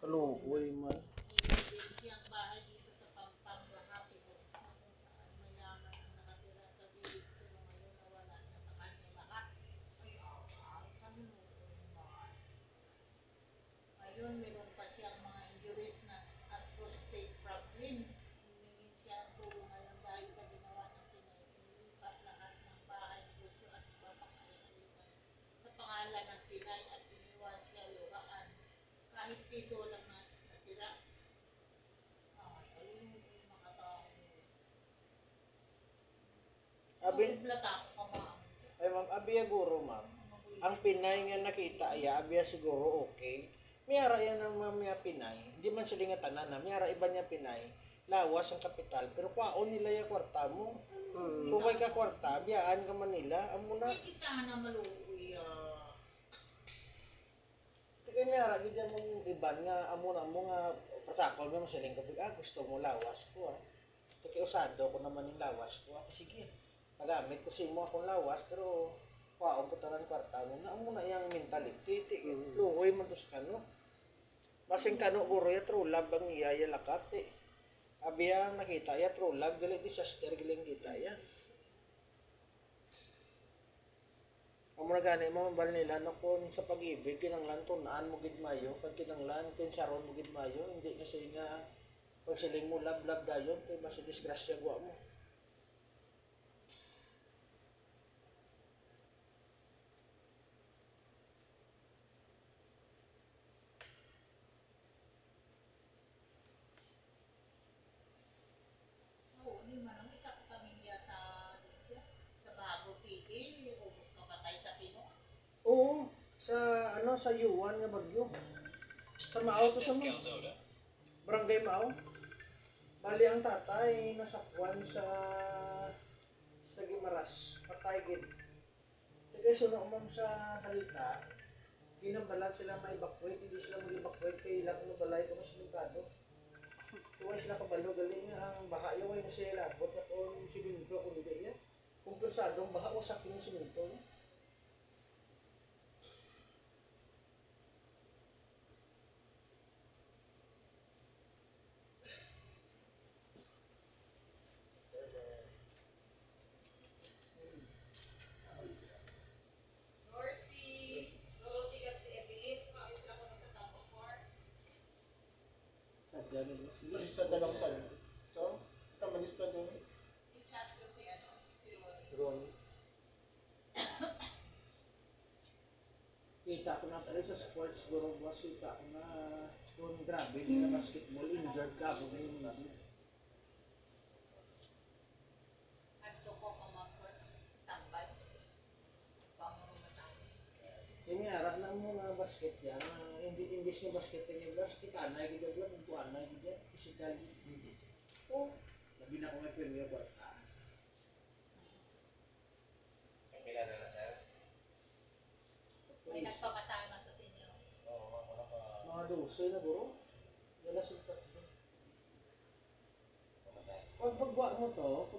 Kaluoy man. Siyang bahay dito sa Pampanga, happy ko kung saan mayaman ang nakatira sa village pero ngayon nawala na sa kanya lahat. Ay, kami noon na. Ngayon, meron pa siyang mga injuries na at prostate problem. Humingi siya ng tulong ngayon dahil sa ginawa ng Pinoy. Inilipat lahat ng bahay, negosyo at iba pang alitan sa pangalan ng Pinay at iniwan siya luhaan. Kahit piso lang na natira. Ayun yung mga tao. Abi, Blata ko pa mga ay ma'am, abiya guro ma'am. Ang Pinay nga nakita ay abiya siguro okay. Miyara yan ang mga Pinay. Hindi man sila nga tanan na. Miyara iba niya Pinay. Lawas ang kapital. Pero kwaon nila yung kwarta mo. Kung may ka kwarta, biyaan ka Manila. Amo na. may kita na maluwi. Kaya miyara, ganyan mong iban nga. Amo na mo nga. Pasakol mo siling kapag, gusto mo lawas ko Kaya usado ko naman yung lawas ko. Sige. Magamit ko mo akong lawas. Pero kwaon ko talang kwarta mo. Na amo na yung mentality. Luhoy man to sa kano. Masing kano guro ya true love ang iyaya lakat Abi ang nakita ya true love gali disaster giling kita ya. Amo na gani mamabal nila no kun sa pag-ibig kinanglan tunaan mo gid mayo pag kinanglan pensaron mo gid mayo hindi kasi nga pag siling mo love dayon kay mas disgrasya gwa mo. Oo, ni manang isa ka pamilya sa Bago City, ubos ka patay sa Pino. Oo, sa sa Yuan nga bagyo. Sa Mao to sa Barangay Mao. Bali ang tatay nasakwan sa Gimaras, patay gid. Kaya suno man sa balita, ginambala sila ma-evacuate, hindi sila mag-evacuate kay ilang balay ko mas lukado. Tuwa sila kabalo galing nga ang baha yung na siya labot sa kung siminto kung hindi niya. Kung pulsadong baha o sa akin yung siminto niya. Sadya nila. Sila dalang sal. So, kamanis pa doon. I-chat ko si Ron. Kita ko na tayo sa sports guro boss, kita ko na doon grabe din na basketball, injured ka ako ngayon na. Adto ko kamakot, standby. Pangurumatan. Yung ara na mo nga basket yan, hindi imbis nga basket yung basket, anay gid lang, kung anay gid physical. Oh, labi na ko nga premier kwarta. Kilala na sir? May nagpapasama to sa inyo. Oo, ako na pa. Mga 12 na buro. Wala sultat doon. Pamasahe. Pagwa mo to,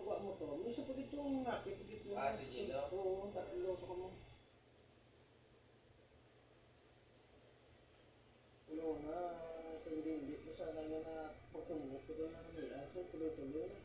may isa pa dito ngapit dito. Si Gino? Oo, tatlo pa mo. Puno na, hindi mo sana nga na pagtungkol ko doon na nila. So, tuloy-tuloy na.